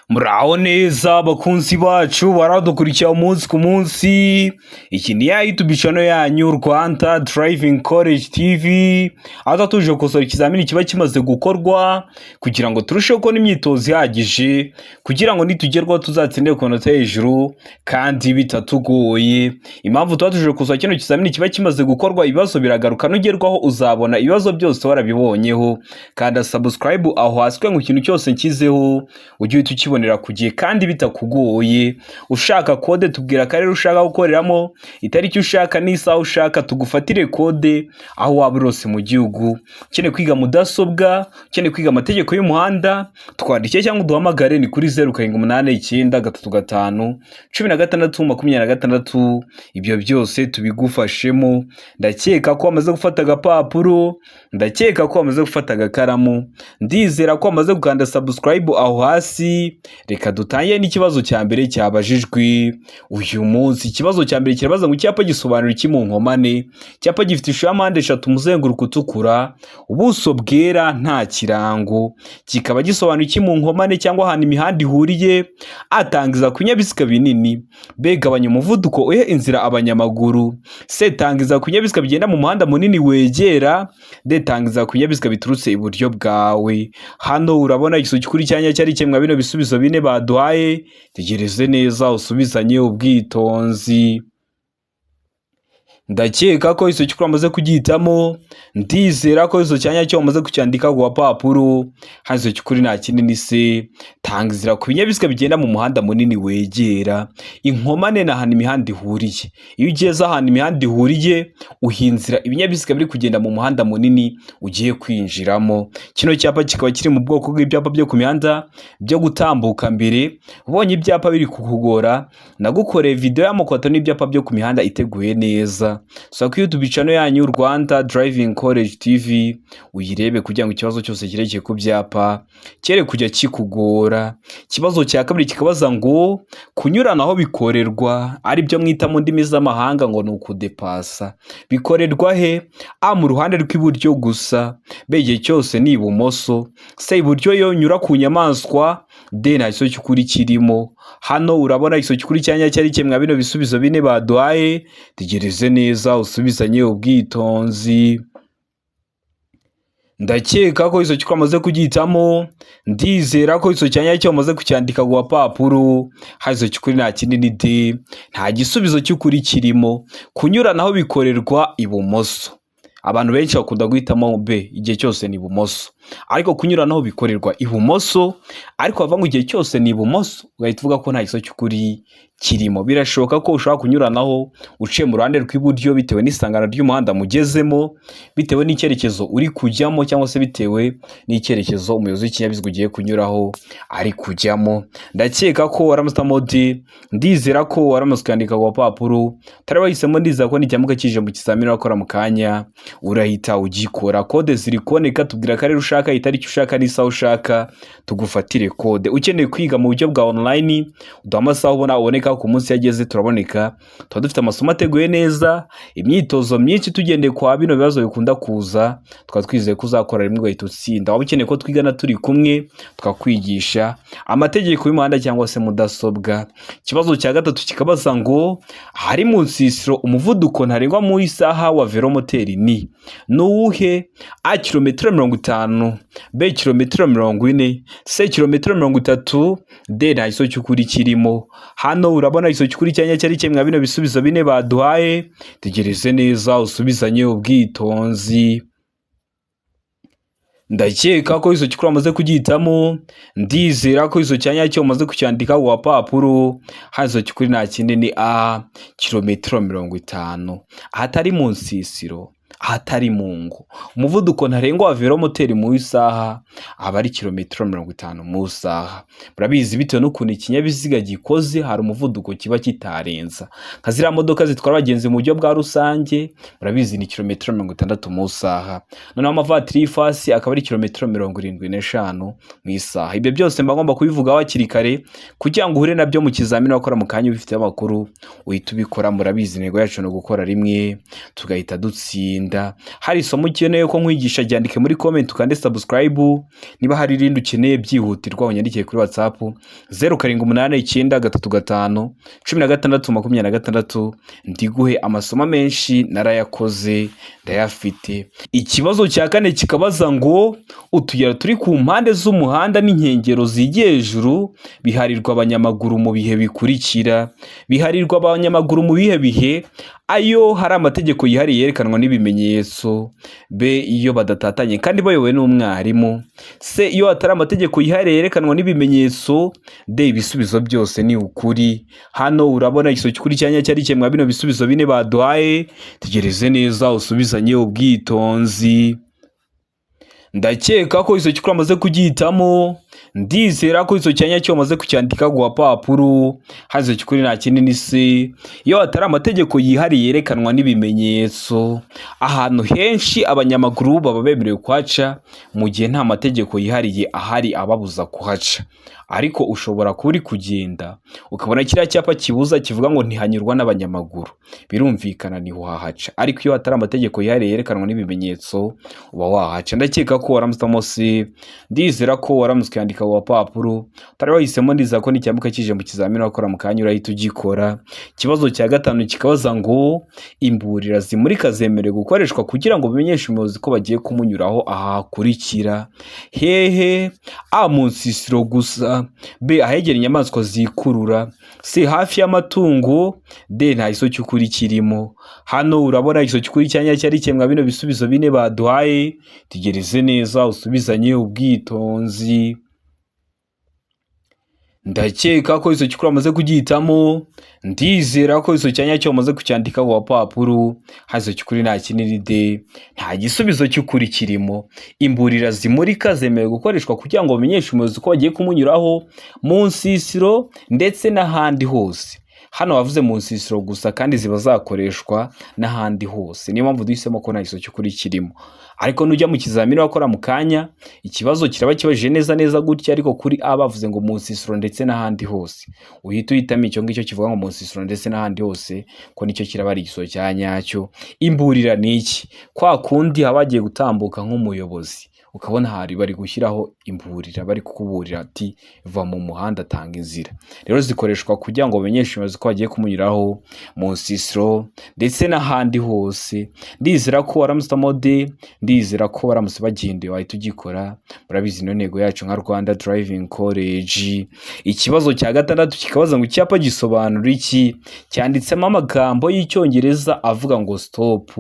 Muraho neza abakunzi bacu baradukurikira umunsi ku munsi. Iki ni ya YouTube channel yanyu Rwanda Driving College TV, aho tuje gukosora ikizamini kiba kimaze gukorwa kugira ngo turusheho kubona imyitozo ihagije kugira ngo nitugerwaho tuzatsindire ku nota hejuru kandi bitatugoye. Impamvu tuba tuje gukosora kino kizamini kiba kimaze gukorwa, ibibazo biragaruka nugerwaho uzabona ibibazo byose warabibonyeho. Kanda subscribe aho hasi ngo ikintu cyose nkizeho ujye uhita ukibonera ku gihe kandi bitakugoye. Ushaka kode tubwira akarere ushaka gukoreramo, itariki ushaka n'isaha ushaka, tugufatire kode aho waba urose mu gihugu. Ukeneye kwiga mudasobwa, ukeneye kwiga amategeko y'umuhanda, twandike cyangwa uduhamagare ni kuri 0789351626. Ibyo byose tubigufashemo. Ndakeka ko wamaze gufata agapapuro, ndakeka ko wamaze gufata agakaramu, ndizera ko wamaze gukanda subscribe aho hasi. Reka dutangire n'ikibazo cya mbere cyabajijwe uyu munsi. Ikibazo cya mbere kirabaza ngo icyapa gisobanura iki mu nkomane. Icyapa gifite ishusho ya mpande eshatu, umuzenguruko utukura, ubuso bwera, nta kirango. Kikaba gisobanura iki mu nkomane cyangwa ahantu imihanda ihuriye. Atangiza ku binyabiziga binini. B, gabanya umuvuduko uhe inzira abanyamaguru. C, tangiza ku binyabiziga bigenda mu muhanda munini wegera. D, tangiza ku binyabiziga biturutse iburyo bwawe. Hano urabona igisubizo kuri cyanya cyari kimwe bino bisubizo bine baduhaye. Tegereze neza usubizanye ubwitonzi. Ndakeka ko iso cyukura amaze kugihitamo, ndizera ko iso cyanya cyo amaze kucyandika ku papuro. Hazo cyukuri nta kinini se. Tangizira ku binyabiziga bigenda mu muhanda munini wegera. Inkomane na hano imihanda ihuriye. Iyo ugeze ahantu imihanda ihuriye, uhinzira ibinyabiziga biri kugenda mu muhanda munini ugiye kwinjiramo. Kino cyapa kikaba kiri mu bwoko bw'ibyapa byo ku mihanda byo gutambuka mbere. Ubonye ibyapa biri kukugora, nagukoreye video y'amakoto n'ibyapa byo ku mihanda iteguye neza. So ku YouTube channel yanyu Rwanda Driving College TV uyirebe kugira ngo ikibazo cyose kirekeye ku byapa kere kujya kikugora. Ikibazo cya kabiri kikabaza ngo kunyuranaho bikorerwa ari byo mwita mu ndimi z'amahanga ngo nukudepasa. Bikorerwa he? A, mu ruhande rw'iburyo gusa. B, igihe cyose ni ibumoso. C, iburyo yo nyura ku nyamaswa. D, nta kiso cy'ukuri kirimo. Hano urabona iso cy'ukuri cyanya cyari kimwe bino bisubizo bine baduhaye. Tegereze neza usubizanye ubwitonzi. Ndakeka ko iso cy'ukuri amaze kugihitamo, ndizera ko iso cyanya cyo amaze kucyandika ku papuro. Hazo cy'ukuri nta kinini D, nta gisubizo cy'ukuri kirimo. Kunyuranaho bikorerwa ibumoso. Abantu benshi bakunda guhitamo B, igihe cyose ni ibumoso. Ariko kunyuranaho bikorerwa ibumoso, ariko bava ngo igihe cyose ni ibumoso, ugahita uvuga ko nta giso cy'ukuri kirimo. Birashoboka ko ushobora kunyuranaho uciye mu ruhande rw'iburyo bitewe n'isangano ry'umuhanda mugezemo, bitewe n'icyerekezo uri kujyamo, cyangwa se bitewe n'icyerekezo umuyobozi w'ikinyabiziga ugiye kunyuraho ari kujyamo. Ndakeka ko waramusitamo D, ndizera ko waramuze kwandika ku papuro. Tari wahisemo, ndizera ko n'icyamuka kije mu kizamini wakora mu kanya urahita ugikora. Kode ziri kuboneka, tubwira akarere ushaka, itariki ushaka n'isaha ushaka, tugufatire kode. Ukeneye kwiga mu buryo bwa online, uduha amasaha uboneka ku munsi yageze, turaboneka. Tuba dufite amasomo ateguye neza, imyitozo myinshi tugendeye kwa bino bibazo bikunda kuza. Tukaba twizeye ko uzakora rimwe ugahita utsinda. Waba ukeneye ko twigana turi kumwe tukakwigisha amategeko y'umuhanda cyangwa se mudasobwa. Ikibazo cya gatatu kikabaza ngo hari mu nsisiro umuvuduko ntarengwa mu isaha wa velomoteri ni uwuhe? A, kilometero 50. B, kilometero 40. C, kilometero 30. D, nta giso cy'ukuri kirimo. Hano urabona iso cy'ukuri cyanya cyari kimwe bino bisubizo bine baduhaye. Tegereze neza usubizanye ubwitonzi. Ndakeka ko iso cy'ukuri amaze kugihitamo, ndizera ko iso cyanya cyo amaze kucyandika ku papuro. Hazo cy'ukuri nta kinini A, kilometero 50. Ahatari mu nsisiro, ahatari mu ngo, umuvuduko ntarengwa wa velomoteri mu isaha aba ari kilometero 50 mu isaha. Murabizi bitewe n'ukuntu ikinyabiziga gikoze, hari umuvuduko kiba kitarenza. Nka ziriya modoka zitwara abagenzi mu buryo bwa rusange, murabizi ni kilometero 60 mu isaha. Noneho amavatiri y'ifasi akaba ari kilometero 75 mu isaha. Ibyo byose mba ngomba kubivugaho hakiri kare kugira ngo uhure nabyo mu kizamini wakora mu kanya ubifite amakuru uhita ubikora. Murabizi intego yacu no gukora rimwe tugahita dutsinda. kugenda. Hari isomo ukeneye ko nkwigisha ryandike muri comment ukande subscribe. Niba hari irindi ukeneye byihutirwa unyandikiye kuri WhatsApp 0789351626 ndiguhe amasomo menshi narayakoze ndayafite. Ikibazo cya kane kikabaza ngo utuyira turi ku mpande z'umuhanda n'inkengero zigiye hejuru biharirwa abanyamaguru mu bihe bikurikira. Biharirwa abanyamaguru mu bihe bihe: ayo hari amategeko yihariye yerekanwa n'ibimenyetso, b iyo badatatanye kandi bayobowe n'umwarimu, c iyo hatari amategeko yihariye yerekanwa n'ibimenyetso, d ibisubizo byose ni ukuri. Hano urabona igisubizo cy'ukuri cyanya cyari cyemwa bino bisubizo bine baduhaye, tegereze neza usubizanye ubwitonzi. Ndakeka ko iso cyukuri amaze kugihitamo, ndizera ko iso cyanya cyo amaze kucyandika ku papuro. Hazo cyukuri nta kindi ni se iyo hatari amategeko yihariye yerekanwa n'ibimenyetso. Ahantu henshi abanyamaguru baba bemerewe kuhaca mu gihe nta mategeko yihariye ahari ababuza kuhaca, ariko ushobora kuba uri kugenda ukabona kiriya cyapa kibuza kivuga ngo ntihanyurwa n'abanyamaguru, birumvikana ni wahaca, ariko iyo hatari amategeko yihariye yerekanwa n'ibimenyetso uba wahaca. Ndakeka ko waramutamo se, ndizera ko waramutse yandika ku papuro, utari wahisemo ndiza ko n'icyambuka kije mu kizamini wakora mu kanya urahita ugikora. Ikibazo cya gatanu kikabaza ngo imburira zimurika zemerewe gukoreshwa kugira ngo bimenyeshe umuyobozi ko bagiye kumunyuraho ahakurikira: hehe, a mu nsisiro gusa, b ahegera inyamaswa zikurura, c hafi y'amatungo, d nta iso cy'ukuri kirimo. Hano urabona iso cy'ukuri cyanya cyari cyemwa bino bisubizo bine baduhaye, tegereze neza usubizanye ubwitonzi. Ndakeka ko iso cyukuri amaze kugihitamo, ndizera ko iso cyanya cyo amaze kucyandika ku papuro. Hazo cyukuri nta kinini de, nta gisubizo cy'ukuri kirimo. Imburira zimurika zemewe gukoreshwa kugira ngo bamenyeshe umuyobozi ko bagiye kumunyuraho mu nsisiro ndetse n'ahandi hose. Hano wavuze mu nsisiro gusa kandi ziba zakoreshwa n'ahandi hose, niyo mpamvu duhisemo ko nta iso cy'ukuri kirimo. Ariko nujya mu kizamini wakora mu kanya ikibazo kiraba kibajije neza gutya, ariko kuri a bavuze ngo mu nsisiro ndetse n'ahandi hose, uhita uhitamo icyo ngicyo kivuga ngo mu nsisiro ndetse n'ahandi hose, ko nicyo kiraba ari igisozo cya nyacyo. Imburira ni iki? Kwa kundi haba hagiye gutambuka nk'umuyobozi ukabona hari bari gushyiraho imburira, bari kukuburira ati va mu muhanda, tanga inzira. Rero zikoreshwa kugira ngo bamenyeshe umuyobozi ko bagiye kumunyuraho mu nsisiro ndetse n'ahandi hose. Ndizera ko waramutamo de, ndizera ko waramutse bagendeye wahita ugikora. Murabizi no ntego yacu nka Rwanda Driving College. Ikibazo cya gatandatu kikabaza ngo icyapa gisobanura iki? Cyanditsemo amagambo y'icyongereza avuga ngo stop,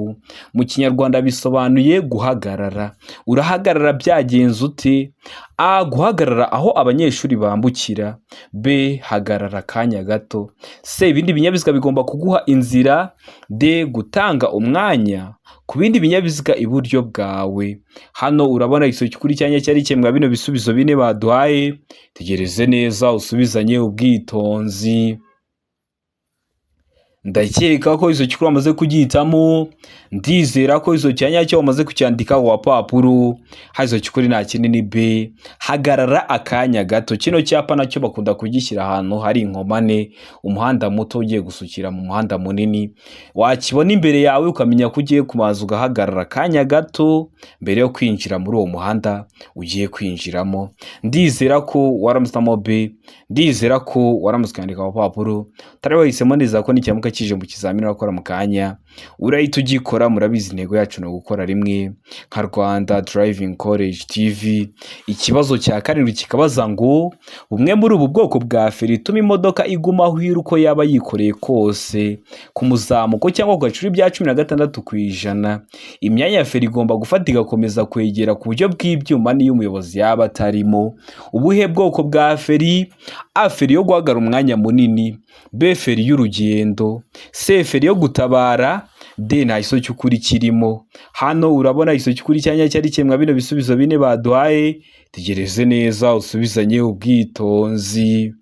mu kinyarwanda bisobanuye guhagarara. Urahagarara byagenze ute? A guhagarara aho abanyeshuri bambukira, b hagarara kanya gato, c ibindi binyabiziga bigomba kuguha inzira, d gutanga umwanya ku bindi binyabiziga iburyo bwawe. Hano urabona igisozo cy'ukuri cyanya cyari cyemwa bino bisubizo bine baduhaye, tegereze neza usubizanye ubwitonzi. Ndakeka ko izo cyukuri amaze kugihitamo, ndizera ko izo cyanya cyo amaze kucyandika ku papuro. Hazo cyukuri nta kinini b hagarara akanya gato. Kino cyapa nacyo bakunda kugishyira ahantu hari inkomane, umuhanda muto ugiye gusukira mu muhanda munini, wakibona imbere yawe ukamenya ko ugiye kumaza ugahagarara akanya gato mbere yo kwinjira muri uwo muhanda ugiye kwinjiramo. Ndizera ko waramutamo b, ndizera ko waramutse kwandika ku papuro, utari wahisemo neza ko n'icyamuka kije mu kizamini wakora mu kanya urahita ugikora. Murabizi intego yacu no gukora rimwe nka Rwanda Driving College TV. Ikibazo cya karindwi kikabaza ngo bumwe muri ubu bwoko bwa feri ituma imodoka iguma aho iri uko yaba yikoreye kose ku muzamuko cyangwa ku gaciro bya 16%. Imyanya ya feri igomba gufata igakomeza kwegera ku buryo bw'ibyuma niyo umuyobozi yaba atarimo. Ubuhe bwoko bwa feri? A feri yo guhagarara umwanya munini, b feri y'urugendo, c feri yo gutabara, d nta iso cy'ukuri kirimo. Hano urabona iso cy'ukuri cyanya cyari cyemwa bino bisubizo bine baduhaye, tegereze neza usubizanye ubwitonzi.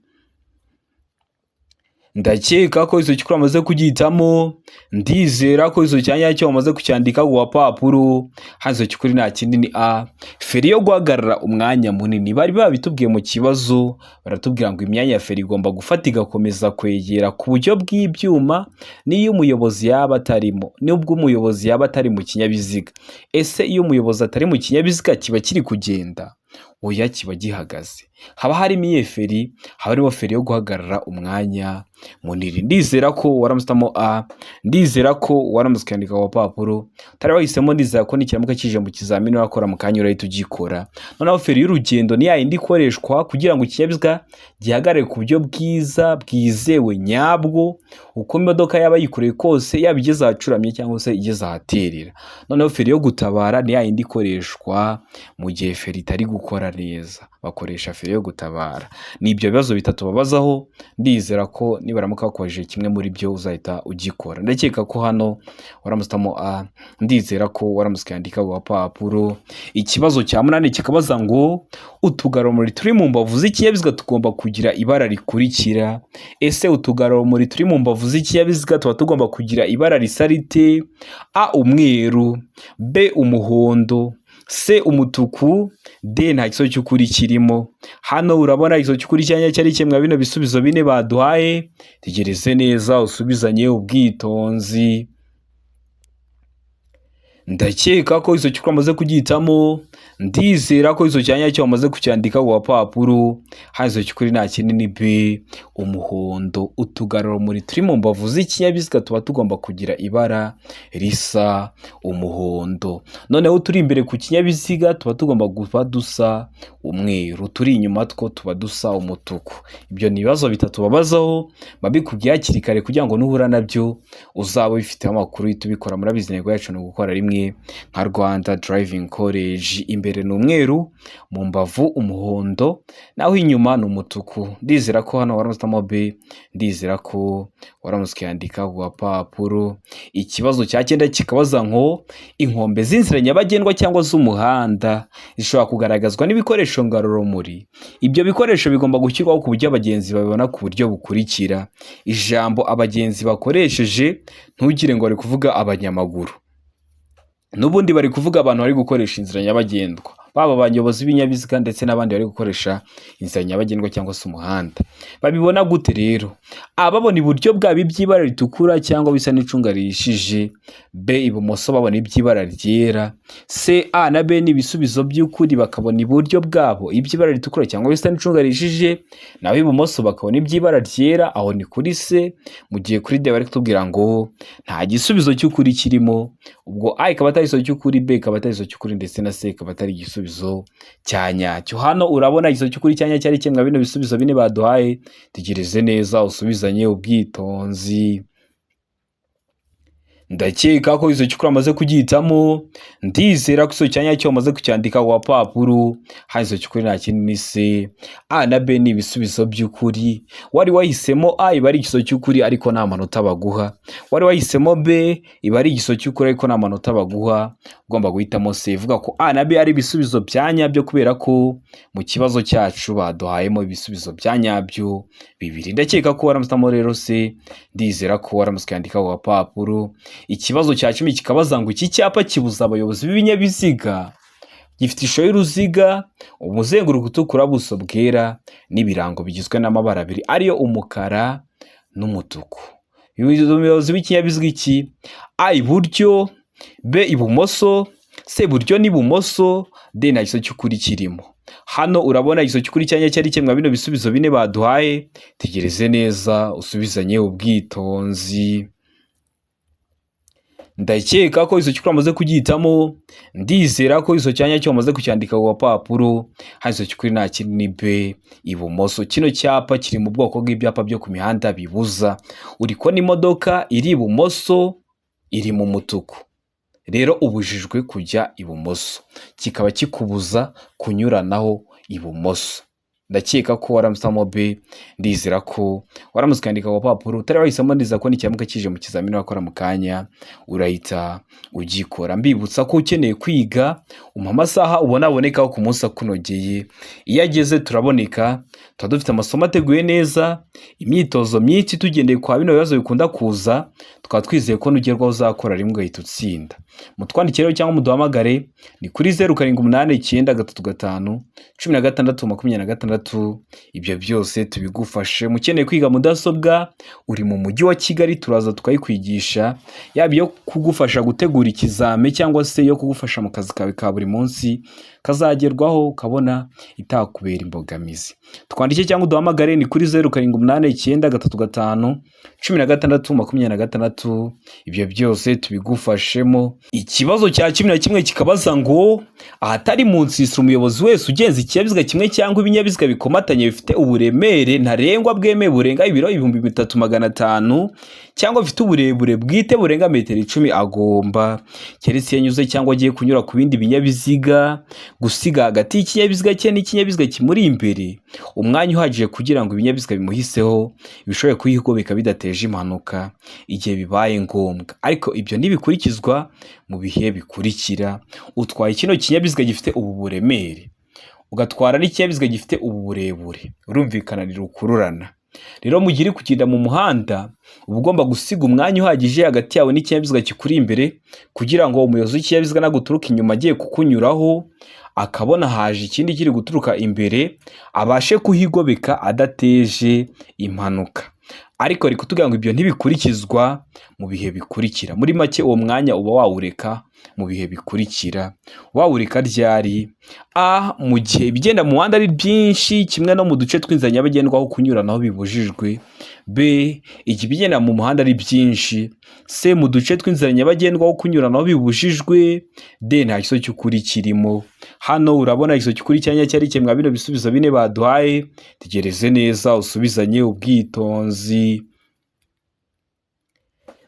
ndakeka ko izo cyukuri wamaze kugihitamo, ndizera ko izo cyanya cyo wamaze kucyandika ku gapapuro. Hano izo cyukuri nta kindi ni a, feri yo guhagarara umwanya munini. Bari babitubwiye mu kibazo, baratubwira ngo imyanya ya feri igomba gufata igakomeza kwegera ku buryo bw'ibyuma n'iyo umuyobozi yaba atarimo, nubwo umuyobozi yaba atari mu kinyabiziga. Ese iyo umuyobozi atari mu kinyabiziga kiba kiri kugenda? Oya, kiba gihagaze. Haba harimo iyihe feri? Haba harimo feri yo guhagarara umwanya munini. Ndizera ko waramusitamo a, ndizera ko waramutse ukandika ku gapapuro. Utari wahisemo, ndizera ko nikiramuka kije mu kizamini urakora mu kanya urahita ugikora. Noneho feri y'urugendo ni yayindi ikoreshwa kugira ngo ikinyabiziga gihagarare ku buryo bwiza bwizewe nyabwo, uko imodoka yaba yikoreye kose, yaba igeze ahacuramye cyangwa se igeze ahaterera. Noneho feri yo gutabara ni yayindi ikoreshwa mu gihe feri itari gukora neza, bakoresha feri yo gutabara. Ni ibyo bibazo bitatu babazaho, ndizera ko nibaramuka bakubajije kimwe muri byo uzahita ugikora. Ndakeka ko hano waramusitamo a, ndizera ko waramutse ukandika ku gapapuro. Ikibazo cya 8 kikabaza ngo utugarurumuri turi mu mbavu z'ikinyabiziga tugomba kugira ibara rikurikira. Ese utugarurumuri turi mu mbavu z'ikinyabiziga tuba tugomba kugira ibara risa rite? A, umweru, B, umuhondo, C, umutuku, D, nta kibazo cy'ukuri kirimo. Hano urabona ikibazo cy'ukuri cyanya cyari kimwe bino bisubizo bine baduhaye. Tegereze neza usubizanye ubwitonzi. Ndakeka ko izo cyukuri wamaze kugihitamo, ndizera ko izo cyanya cyo wamaze kucyandika ku gapapuro. Hano izo cyukuri nta kindi ni B, umuhondo. Utugarurumuri turi mu mbavu z'ikinyabiziga tuba tugomba kugira ibara risa umuhondo. Noneho turi imbere ku kinyabiziga tuba tugomba kuba dusa umweru, turi inyuma two tuba dusa umutuku. Ibyo ni ibibazo bitatu babazaho, babikubwiye hakiri kare kugira ngo nuhura nabyo uzaba bifite amakuru uhita ubikora. Murabizi intego yacu ni ugukora rimwe nka Rwanda Driving College. Imbere ni umweru, mu mbavu umuhondo, naho inyuma ni umutuku. Ndizera ko hano waramusitamo B, ndizera ko waramutse ukandika ku gapapuro. Ikibazo cya 9 kikabaza ngo inkombe z'inzira nyabagendwa cyangwa z'umuhanda zishobora kugaragazwa n'ibikoresho ngarurumuri. Ibyo bikoresho bigomba gushyirwaho ku buryo abagenzi babibona ku buryo bukurikira. Ijambo abagenzi bakoresheje ntugire ngo bari kuvuga abanyamaguru, n'ubundi bari kuvuga abantu bari gukoresha inzira nyabagendwa, baba abayobozi b'ibinyabiziga ndetse n'abandi bari gukoresha inzira nyabagendwa cyangwa se umuhanda. Babibona gute rero? Babona iburyo bwabo iby'ibara ritukura cyangwa bisa n'icunga rihishije. B, ibumoso babona iby'ibara ryera. C, A na B ni ibisubizo by'ukuri, bakabona iburyo bwabo iby'ibara ritukura cyangwa bisa n'icunga rihishije, naho ibumoso bakabona iby'ibara ryera. Aho ni kuri C. Mu gihe kuri D bari kutubwira ngo nta gisubizo cy'ukuri kirimo. Ubwo A ikaba atari igisubizo cy'ukuri, B ikaba atari igisubizo cy'ukuri, ndetse na C ikaba atari igisubizo cya nyacyo. Hano urabona igisubizo cy'ukuri cyanya cyari kimwe bino bisubizo bine baduhaye. Tegereze neza usubizanye ubwitonzi. Ndakeka ko izo cyukuri wamaze kugihitamo, ndizera ko izo cyanya cyo wamaze kucyandika ku gapapuro. Hano izo cyukuri nta kindi ni C. A na B ni ibisubizo by'ukuri. Wari wahisemo A iba ari igisubizo cy'ukuri ariko nta manota baguha. Wari wahisemo B iba ari igisubizo cy'ukuri ariko nta manota baguha. Ugomba guhitamo C. Vuga ko A na B ari ibisubizo bya nyabyo kubera ko mu kibazo cyacu baduhayemo ibisubizo bya nyabyo bibiri. Ndakeka ko waramusitamo rero C, ndizera ko waramutse ukandika ku gapapuro. Ikibazo cya 10 kikabaza ngo iki cyapa kibuza abayobozi b'ibinyabiziga. Gifite ishusho y'uruziga, umuzenguruko utukura, buso bwera, n'ibirango bigizwe n'amabara abiri ariyo umukara n'umutuku. Umuyobozi w'ikinyabiziga iki? A iburyo, B ibumoso, C iburyo n'ibumoso, D nta gisubizo cy'ukuri kirimo. Hano urabona igisubizo cy'ukuri cyanya cyari kimwe bino bisubizo bine baduhaye. Tegereze neza usubizanye ubwitonzi. Ndakeka ko izo cyukuri wamaze kugihitamo, ndizera ko izo cyanya cyo wamaze kucyandika ku gapapuro. Hano izo cyukuri nta kindi ni B, ibumoso. Kino cyapa kiri mu bwoko bw'ibyapa byo ku mihanda bibuza. Uri ko n'imodoka iri ibumoso iri mu mutuku, rero ubujijwe kujya ibumoso, kikaba kikubuza kunyuranaho ibumoso. ndakeka ko waramusamo B, ndizera ko waramutse ukandika ku papuro utari wahisemo neza ko n'icyamuka kije mu kizamini wakora mu kanya urahita ugikora. Mbibutsa ko ukeneye kwiga amasaha ubona abonekaho ku munsi akunogeye, iyo ageze turaboneka, tuba dufite amasomo ateguye neza, imyitozo myinshi tugendeye kwa bino bibazo bikunda kuza, tukaba twizeye ko nugerwaho uzakora rimwe ugahita utsinda. Mutwandikire cyangwa muduhamagare ni kuri 0789931626. Ibyo byose tubigufashe. Mukeneye kwiga mudasobwa uri mu mujyi wa Kigali, turaza tukayikwigisha, yaba iyo kugufasha gutegura ikizame cyangwa se yo kugufasha mu kazi kawe ka buri munsi kazagerwaho ukabona itakubera imbogamizi. Twandike cyangwa uduhamagare ni kuri 0789931626. Ibyo byose tubigufashemo. Ikibazo cya 11 kikabaza ngo ahatari mu nsisiro umuyobozi wese ugenza ikinyabiziga kimwe cyangwa ibinyabiziga bikomatanye bifite uburemere ntarengwa bwemewe burenga ibiro 3500 cyangwa bifite uburebure bwite burenga metero 10 agomba, keretse yanyuze cyangwa agiye kunyura ku bindi binyabiziga, gusiga hagati y'ikinyabiziga cye n'ikinyabiziga kimuri imbere umwanya uhagije kugira ngo ibinyabiziga bimuhiseho bishoboye kuyigobeka bidateje impanuka igihe bibaye ngombwa. Ariko ibyo ntibikurikizwa mu bihe bikurikira: utwaye kino kinyabiziga gifite ubu buremere, ugatwara n'ikinyabiziga gifite ubu burebure, urumvikana rirukururana. Rero mu gihe uri kugenda mu muhanda uba ugomba gusiga umwanya uhagije hagati yawe n'ikinyabiziga kikuri imbere kugira ngo umuyobozi w'ikinyabiziga naguturuka inyuma agiye kukunyuraho akabona haje ikindi kiri guturuka imbere abashe kuhigobeka adateje impanuka. Ariko reka tuvuga ngo ibyo ntibikurikizwa mu bihe bikurikira. Muri make uwo mwanya uba wawureka mu bihe bikurikira. Wawureka ryari? A, mu gihe ibigenda mu muhanda ari byinshi kimwe no mu duce tw'inzira nyabagendwa aho kunyuranaho bibujijwe. B, igihe ibigenda mu muhanda ari byinshi. C, mu duce tw'inzira nyabagendwa aho kunyuranaho bibujijwe. D, nta kiso cy'ukuri kirimo. Hano urabona ikiso cy'ukuri cyanya cyari kimwe bino bisubizo bine baduhaye, tegereze neza usubizanye ubwitonzi.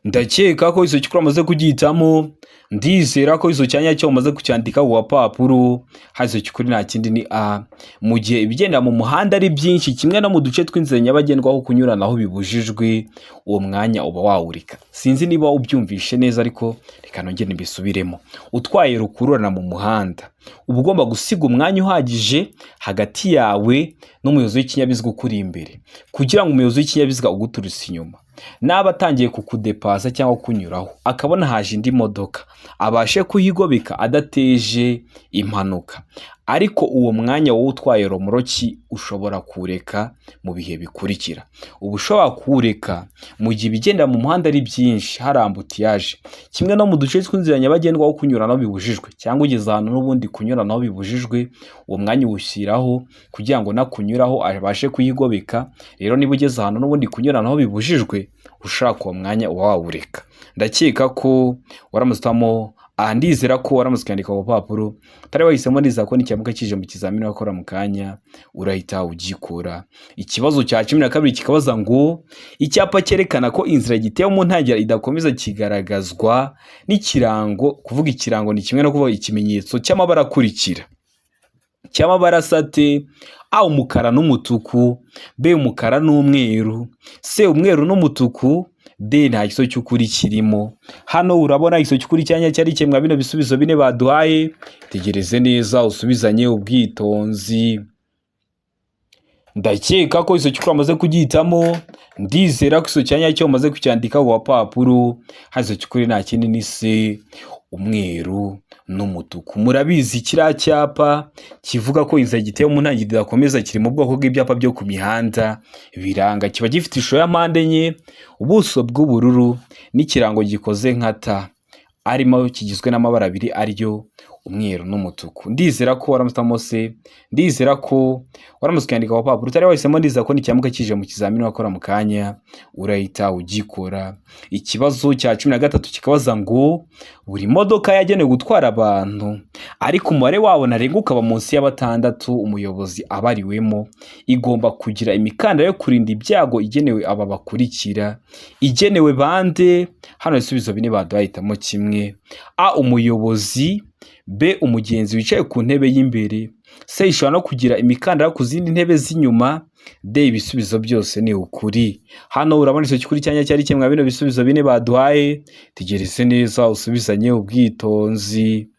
Ndakeka ko iso cy'ukuri amaze kugihitamo, ndizera ko iso cyanya cyo umaze kucyandika ku papuro. Hazo cy'ukuri nta kindi ni A, mu gihe ibigenda mu muhanda ari byinshi kimwe no mu duce tw'inzira nyabagendwa aho kunyuranaho bibujijwe, uwo mwanya uba wawurika. Sinzi niba ubyumvishe neza ariko reka nongere mbisubiremo. Utwaye rukururana mu muhanda uba ugomba gusiga umwanya uhagije hagati yawe n'umuyobozi w'ikinyabiziga ukuri imbere kugira ngo umuyobozi w'ikinyabiziga uguturutse inyuma naba atangiye kukudepasa cyangwa kunyuraho akabona haje indi modoka abashe kuhigobeka adateje impanuka. Ariko uwo mwanya wowe utwaye romoroki ushobora kureka mu bihe bikurikira. Ubu ushobora kureka mu gihe ibigenda mu muhanda ari byinshi hari ambutiyaje kimwe no mu duce tw'inzira nyabagendwa aho kunyuranaho bibujijwe cyangwa ugeze ahantu n'ubundi kunyuranaho bibujijwe, uwo mwanya uwushyiraho kugira ngo nakunyuraho abashe kuyigobeka. Rero niba ugeze ahantu n'ubundi kunyuranaho bibujijwe ushaka uwo mwanya uba wawureka. Ndakeka ko waramutamo ndizera ko waramutse ukandika ku papuro utari wahisemo neza ko n'icyamuka kije mu kizamini wakora mu kanya urahita ugikora. Ikibazo cya 12 kikabaza ngo icyapa cyerekana ko inzira giteye mu ntangiriro idakomeza kigaragazwa n'ikirango. Kuvuga ikirango ni kimwe no kuvuga ikimenyetso cy'amabara akurikira: cy'amabara sate: A, umukara n'umutuku; B, umukara n'umweru; C, umweru n'umutuku; D, nta kiso cy'ukuri kirimo. Hano urabona ikiso cy'ukuri cyanya cyari kimwe bino bisubizo bine baduhaye, tegereze neza usubizanye ubwitonzi. Ndakeka ko iso cy'ukuri amaze kugihitamo, ndizera ko iso cyanya cyo umaze kucyandika ku papuro. Hazo cy'ukuri nta kindi ni C, umweru n'umutuku. Murabizi kiriya cyapa kivuga ko inzira giteye mu ntangiriro idakomeza kiri mu bwoko bw'ibyapa byo ku mihanda biranga. Kiba gifite ishusho ya mpande enye, ubuso bw'ubururu n'ikirango gikoze nka T, arimo kigizwe n'amabara abiri aryo umweru n'umutuku. Ndizera ko waramutamo se, ndizera ko waramutse ukandika ku papuro utari wahisemo, ndizera ko n'icyamuka kije mu kizamini wakora mu kanya urahita ugikora. Ikibazo cya 13 kikabaza ngo buri modoka yagenewe gutwara abantu ariko umubare wabo ntarengwa ukaba munsi y'abatandatu umuyobozi abariwemo, igomba kugira imikandara yo kurinda ibyago igenewe aba bakurikira. Igenewe bande? Hano ibisubizo bine baduhitamo kimwe: A, umuyobozi; B, umugenzi wicaye ku ntebe y'imbere; C ishobora no kugira imikandara ku zindi ntebe z'inyuma. D ibisubizo byose ni ukuri. Hano urabona icyo cy'ukuri cyanya cyari kimwe bino bisubizo bine baduhaye, tegereze neza usubizanye ubwitonzi.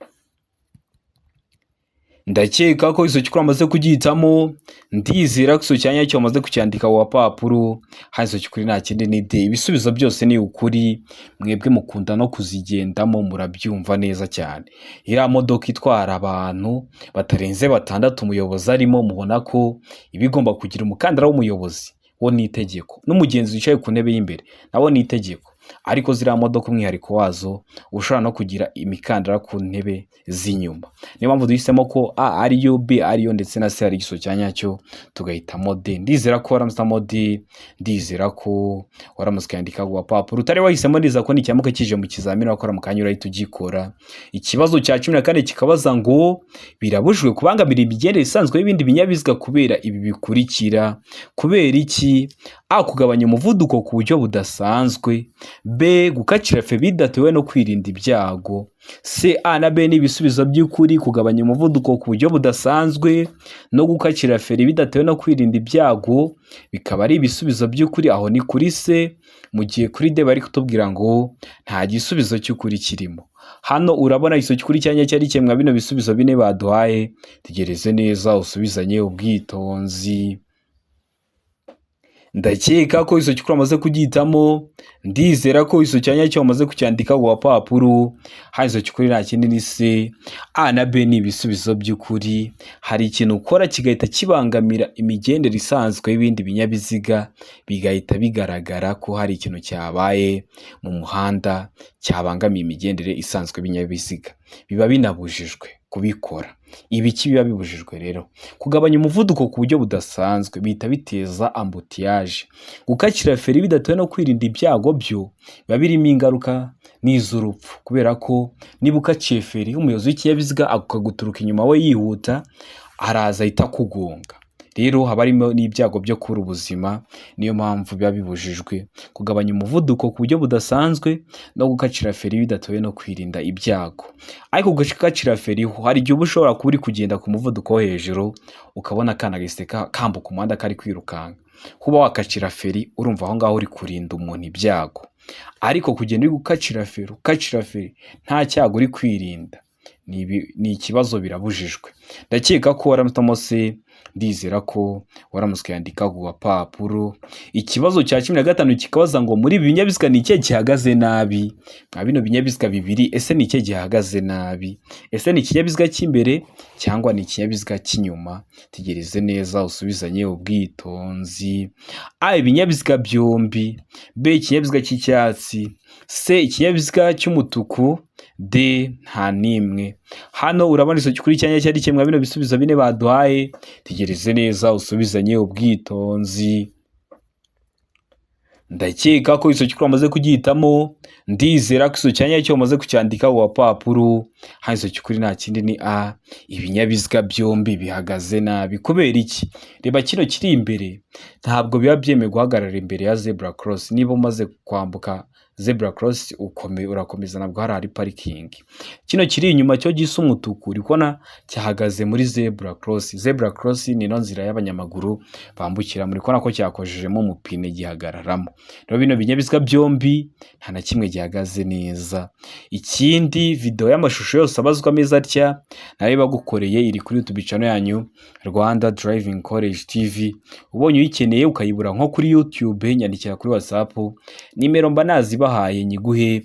Ndakeka ko iso cy'ukuri amaze kugihitamo, ndizera ko iso cyanya cyo amaze kucyandika ku papuro. Hano iso cy'ukuri nta kindi ni D, ibisubizo byose ni ukuri. Mwebwe mukunda no kuzigendamo murabyumva neza cyane. Iriya modoka itwara abantu batarenze 6 umuyobozi arimo, mubona ko ibigomba kugira umukandara w'umuyobozi wo ni itegeko, n'umugenzi wicaye ku ntebe y'imbere nawo ni itegeko. Ariko ziriya modoka umwihariko wazo ushobora no kugira imikandara ku ntebe z'inyuma. Niyo mpamvu duhisemo ko A ariyo, B ariyo ndetse na C ari igiso cya nyacyo, tugahitamo D. Ndizera ko waramutamo D, ndizera ko waramutse ukandika ku papuro. Utari wahisemo neza ko nicyamuka kije mu kizamini wakora mu kanya urahita ugikora. Ikibazo cya 14 kikabaza ngo birabujijwe kubangamira imigendere isanzwe y'ibindi binyabiziga kubera ibi bikurikira. Kubera iki? A kugabanya umuvuduko ku buryo budasanzwe. B gukacira fe bidatewe no kwirinda ibyago. C A na B ni ibisubizo by'ukuri. Kugabanya umuvuduko ku buryo budasanzwe no gukacira feri bidatewe no kwirinda ibyago bikaba ari ibisubizo by'ukuri. Aho ni kuri C, mu gihe kuri D bari kutubwira ngo nta gisubizo cy'ukuri kirimo. Hano urabona iso cy'ukuri cyanya cyari kimwe bino bisubizo bine baduhaye, tegereze neza usubizanye ubwitonzi. Ndakeka ko iso cy'ukuri amaze kugihitamo, ndizera ko iso cyanya cyo amaze kucyandika ku papuro. Hano iso cy'ukuri nta kindi ni C, A na B ni ibisubizo by'ukuri. Hari ikintu ukora kigahita kibangamira imigendere isanzwe y'ibindi binyabiziga, bigahita bigaragara ko hari ikintu cyabaye mu muhanda cyabangamiye imigendere isanzwe y'ibinyabiziga, biba binabujijwe kubikora. Ibiki biba bibujijwe rero? Kugabanya umuvuduko ku buryo budasanzwe bihita biteza ambutiyaje. Gukacira feri bidatewe no kwirinda ibyago byo biba birimo ingaruka n'iz'urupfu, kubera ko niba ukaciye feri umuyobozi w'ikinyabiziga akaguturuka inyuma we yihuta, araza ahita kugonga. Rero haba harimo n'ibyago byo kubura ubuzima. Niyo mpamvu biba bibujijwe kugabanya umuvuduko ku buryo budasanzwe no gukacira feri bidatewe no kwirinda ibyago. Ariko gukacira feri hari igihe uba ushobora kuba uri kugenda ku muvuduko wo hejuru ukabona akana gahise kambuka umuhanda kari kwirukanka. Kuba wakacira feri urumva aho ngaho uri kurinda umuntu ibyago. Ariko kugenda uri gukacira feri nta cyago uri kwirinda, ni ikibazo, birabujijwe. Ndakeka ko waramutamo C, ndizera ko waramutse yandika ku papuro. Ikibazo cya 15 kikabaza ngo muri ibi binyabiziga ni ikihe gihagaze nabi? Mwa bino binyabiziga bibiri ese ni ikihe gihagaze nabi? Ese ni ikinyabiziga cy'imbere cyangwa ni ikinyabiziga cy'inyuma? Tegereze neza usubizanye ubwitonzi. A ibinyabiziga byombi. B ikinyabiziga cy'icyatsi. C ikinyabiziga cy'umutuku. D nta nimwe. Hano urabona iso cy'ukuri cyanya cyari kimwe bino bisubizo bine baduhaye, tegereze neza usubizanye ubwitonzi. Ndakeka ko iso cy'ukuri amaze kugihitamo, ndizera ko iso cyanya cyo amaze kucyandika ku papuro. Hano iso cy'ukuri nta kindi ni A, ibinyabiziga byombi bihagaze nabi. Kubera iki? Reba kino kiri imbere ntabwo biba byemewe guhagarara imbere ya zebra cross. Niba umaze kwambuka zebra cross urakomeza, nabwo hari parking. Kino kiri inyuma cyo gisa umutuku uri kubona cyahagaze muri zebra cross. Zebra cross ni no nzira y'abanyamaguru bambukira, muri kubona ko cyakojejemo umupine gihagararamo. Rero bino binyabiziga byombi nta na kimwe gihagaze neza. Ikindi video y'amashusho yose abazwa meza atya nari bagukoreye iri kuri YouTube channel yanyu Rwanda Driving College TV. Ubonye uyikeneye ukayibura nko kuri YouTube, nyandikira kuri WhatsApp, nimero mba nazibahaye nyiguhe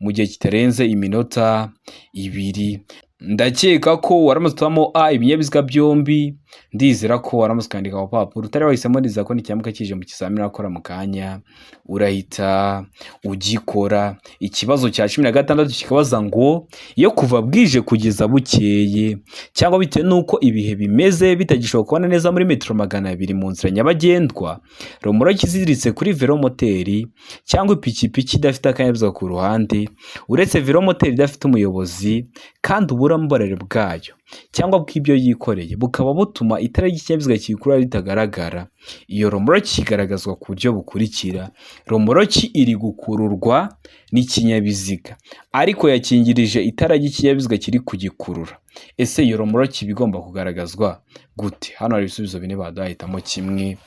mu gihe kitarenze iminota 2. Ndakeka ko waramutamo A ibinyabiziga byombi, ndizera ko waramutse kandika ku papuro. Utari wahisemo neza ko nicyamuka kije mu kizamini akora mu kanya urahita ugikora. Ikibazo cya 16 kikabaza ngo iyo kuva bwije kugeza bukeye cyangwa bitewe nuko ibihe bimeze bitagishoboka kubona neza muri metero 200 mu nzira nyabagendwa, romoro kiziritse kuri velomoteri cyangwa ipikipiki idafite akanyabiziga ku ruhande, uretse velomoteri idafite umuyobozi kandi uburambarare bwayo cyangwa bw'ibyo yikoreye bukaba butuma itara ry'ikinyabiziga kikurura ritagaragara. Iyo romoroki igaragazwa ku buryo bukurikira: romoroki iri gukururwa n'ikinyabiziga ariko yakingirije itara ry'ikinyabiziga kiri kugikurura. Ese iyo romoroki bigomba kugaragazwa gute? Hano hari ibisubizo bine baduhitamo kimwe.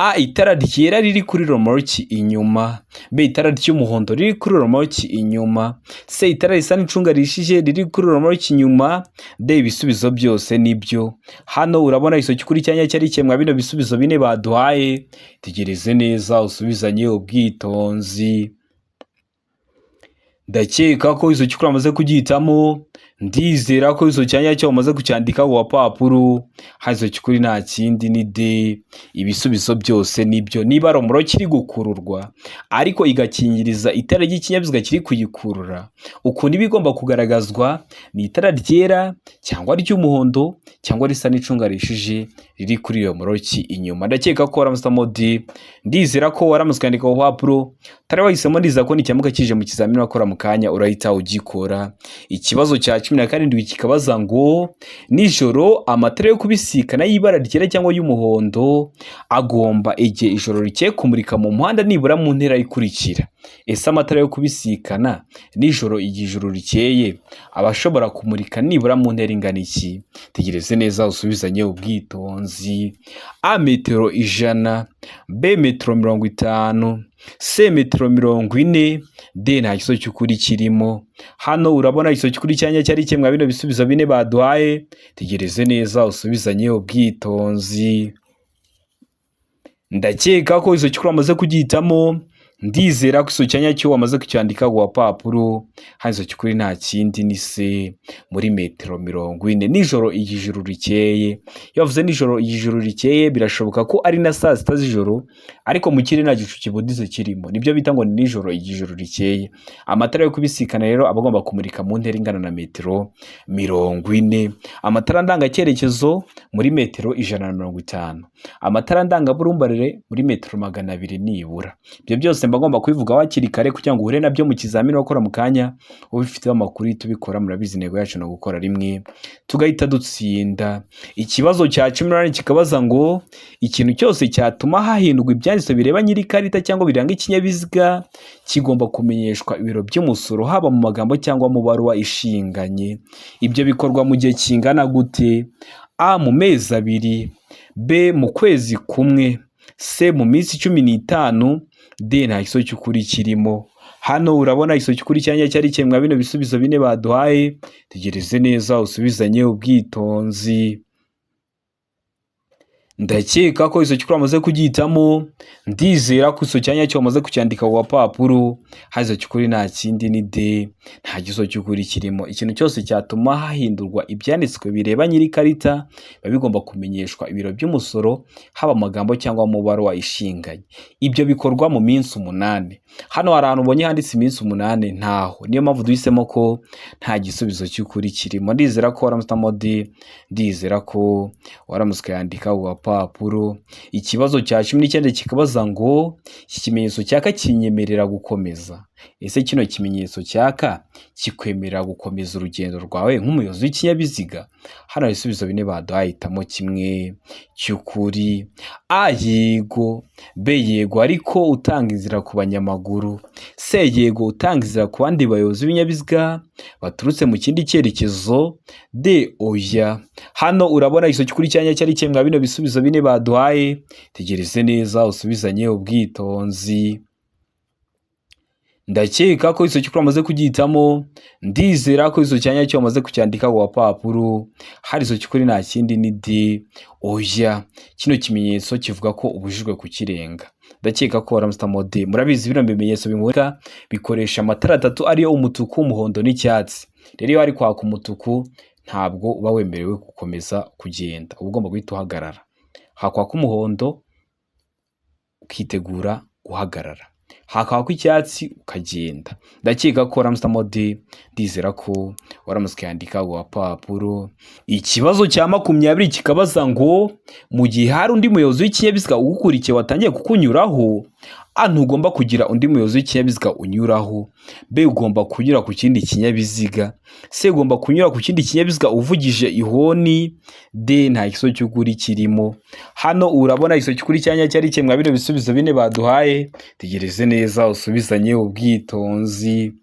A. Itara ryera riri kuri romoroki inyuma. B. Itara ry'umuhondo riri kuri romoroki inyuma. C. Itara risa n'icunga rishije riri kuri romoroki inyuma. D. Ibisubizo byose nibyo. Hano urabona isoki kuri cyanya cyari cyemwa bino bisubizo bine baduhaye. Tegereze neza usubizanye ubwitonzi. Ndakeka ko isoki kuri amaze kugihitamo. Ndizera ko iso cyanya cyo umaze kucyandika ku papuro. Hazo kikuri nta kindi ni D. Ibisubizo byose nibyo. Niba romoroki iri gukururwa ariko igakingiriza itara ry'ikinyabiziga kiri kuyikurura, uko nibigomba kugaragazwa ni itara ryera cyangwa ry'umuhondo cyangwa risa n'icunga rishije riri kuri romoroki inyuma. Ndakeka ko waramusamo D. Ndizera ko waramuswe kwandika ku papuro. Tari wahisemo ndiza ko nicyamuka kije mu kizamini wakora mu kanya urahita ugikora. Ikibazo cya 17 kikabaza ngo nijoro amatara yo kubisikana y'ibara ryera cyangwa y'umuhondo agomba igihe ijoro rikeye kumurika mu muhanda nibura mu ntera ikurikira. Ese amatara yo kubisikana nijoro igihe ijoro rikeye abashobora kumurika nibura mu ntera ingana iki? Tegereze neza usubizanye ubwitonzi. A. Metero 100. B. Metero 50. C. Metero 40. D. Nta kiso cy'ukuri kirimo. Hano urabona iso cy'ukuri cyanya cyari cyemwa bino bisubizo bine baduhaye. Tegereze neza usubizanye ubwitonzi. Ndakeka ko iso cy'ukuri amaze kugihitamo. Ndizera ko iso cyanya cyo wamaze kucyandika ku papuro. Hazo cy'ukuri nta kindi ni C. Muri metero 40 nijoro igijuru rikeye. Yavuze nijoro igijuru rikeye birashoboka ko ari na saa sita z'ijoro ariko mu kirere nta gicu kibudize kirimo. Nibyo bita ngo ni nijoro igijuru rikeye. Amatara yo kubisikana rero abagomba kumurika mu ntera ingana na metero 40. Amatara ndanga cyerekezo muri metero 150. Amatara ndanga burumbarire muri metero 200 nibura. Ibyo byose mbagomba kubivuga hakiri kare kugira ngo uhure nabyo mu kizamini wakora mu kanya. Ubifite amakuru tubikora murabizi nego yacu no gukora rimwe tugahita dutsinda. Ikibazo cya 18 kikabaza ngo ikintu cyose cyatuma hahindurwa ibyanditse bireba nyiri karita cyangwa biranga ikinyabiziga kigomba kumenyeshwa ibiro by'umusoro haba mu magambo cyangwa mu baruwa ishinganye. Ibyo bikorwa mu gihe kingana gute? A. Mu mezi 2. B. Mu kwezi kumwe. C. Mu minsi 15. D. Nta kiso cy'ukuri kirimo. Hano urabona iso cy'ukuri cyanya cyari cyemwa bino bisubizo bine baduhaye. Tegereze neza usubizanye ubwitonzi. Ndakeka ko iso cy'ukuri amaze kugihitamo. Ndizera ko iso cyanya cyo amaze kucyandika ku papuro. Hazo cy'ukuri nta kindi ni D. Nta giso cy'ukuri kirimo. Ikintu cyose cyatuma hahindurwa ibyanditswe bireba nyiri karita babigomba kumenyeshwa ibiro by'umusoro haba amagambo cyangwa mu baruwa ishinganye. Ibyo bikorwa mu minsi 8. Hano hari ahantu ubonye handitse iminsi 8 ntaho. Niyo mpamvu duhisemo ko nta gisubizo cy'ukuri kirimo. Ndizera ko waramusamo D. Ndizera ko waramuswe yandika ku papuro. Ikibazo cya 19 kikabaza ngo iki kimenyetso cyaka kinyemerera gukomeza. Ese kino kimenyetso cyaka kikwemerera gukomeza urugendo rwawe nk'umuyobozi w'ikinyabiziga? Hano ibisubizo bine baduhitamo kimwe cy'ukuri. A. Yego. B. Yego ariko utanga inzira ku banyamaguru. C. Yego utanga inzira ku bandi bayobozi b'ibinyabiziga baturutse mu kindi cyerekezo. D. Oya. Hano urabona iso cy'ukuri cyanya cyari cyemwa bino bisubizo bine baduhaye. Tegereze neza usubizanye ubwitonzi. Ndakeka ko iso cy'ukuri amaze kugihitamo. Ndizera ko iso cyanya cyo amaze kucyandika ku papuro. Hari iso cy'ukuri nta kindi ni D. Oya. Kino kimenyetso kivuga ko ubujijwe kukirenga. Ndakeka ko waramusamo D. Murabizi bino bimenyetso bimurika bikoresha amatara 3 ariyo umutuku, umuhondo n'icyatsi. Rero iyo ari kwaka umutuku ntabwo uba wemerewe gukomeza kugenda. Ugomba guhita uhagarara. Hakwaka umuhondo ukitegura guhagarara. Hakwaka icyatsi ukagenda. Ndakeka ko waramusamo D. Ndizera ko waramuswe yandika ku papuro. Ikibazo cya 20 kikabaza ngo mu gihe hari undi muyobozi w'ikinyabiziga ugukurikiye watangiye kukunyuraho ntugomba kugira undi muyobozi w'ikinyabiziga unyuraho. B ugomba kunyura ku kindi kinyabiziga. C ugomba kunyura ku kindi kinyabiziga uvugije ihoni. D nta kibazo cy'ukuri kirimo. Hano urabona igiso cy'ukuri cyanya cyari kimwe bino bisubizo bine baduhaye. Tegereze neza usubizanye ubwitonzi.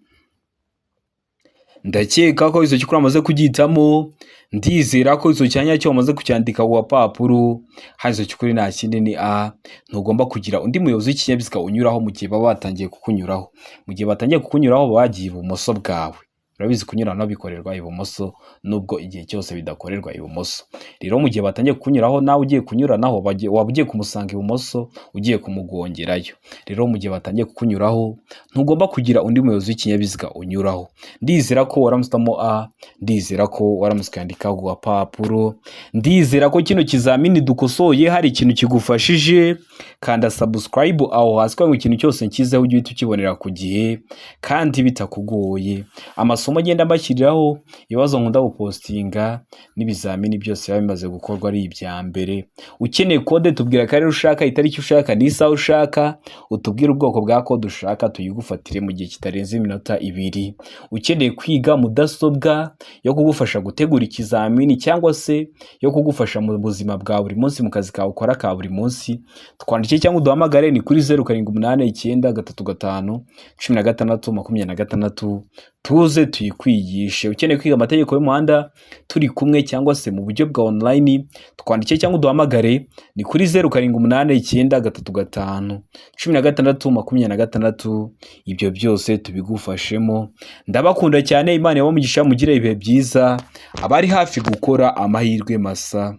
Ndakeka ko izo cy'ukuri amaze kugitamo. Ndizera ko izo cyanya cyo amaze kucyandika ku papuro. Hazo cy'ukuri nta kindi ni A. Ntugomba kugira undi muyobozi w'ikinyabiziga unyuraho mu gihe baba batangiye kukunyuraho. Mu gihe batangiye kukunyuraho bagiye ibumoso bwawe. Urabizi kunyuranaho bikorerwa ibumoso nubwo igihe cyose bidakorerwa ibumoso. Rero mu gihe batangiye kukunyuraho nawe ugiye kunyuranaho waba ugiye kumusanga ibumoso ugiye kumugongerayo. Rero mu gihe batangiye kukunyuraho ntugomba kugira undi muyobozi w'ikinyabiziga unyuraho. Ndizera ko waramusitamo A. Ndizera ko waramusikandika ku papuro. Ndizera ko kino kizamini dukosoye hari ikintu kigufashije. Kanda subscribe aho hasi kwa ikintu cyose nkizeho ujye tukibonera ku gihe kandi bitakugoye. Amasomo agenda mbashyiriraho ibibazo nkunda gupostinga n'ibizamini byose biba bimaze gukorwa ari ibya mbere. Ukeneye kode tubwira akarere ushaka, itariki ushaka, n'isaha ushaka, utubwire ubwoko bwa kode ushaka tuyigufatire mu gihe kitarenze iminota 2. Ukeneye kwiga mudasobwa yo kugufasha gutegura ikizamini cyangwa se yo kugufasha mu buzima bwa buri munsi mu kazi kawe ukora ka buri munsi, twandike cyangwa uduhamagare ni kuri 0789351626 tuze tuyikwigishe. Ukeneye kwiga amategeko y'umuhanda turi kumwe cyangwa se mu buryo bwa online, twandike cyangwa uduhamagare ni kuri 0789351626. Ibyo byose tubigufashemo. Ndabakunda cyane, Imana yabamugisha mugire ibihe byiza. Abari hafi gukora amahirwe masa.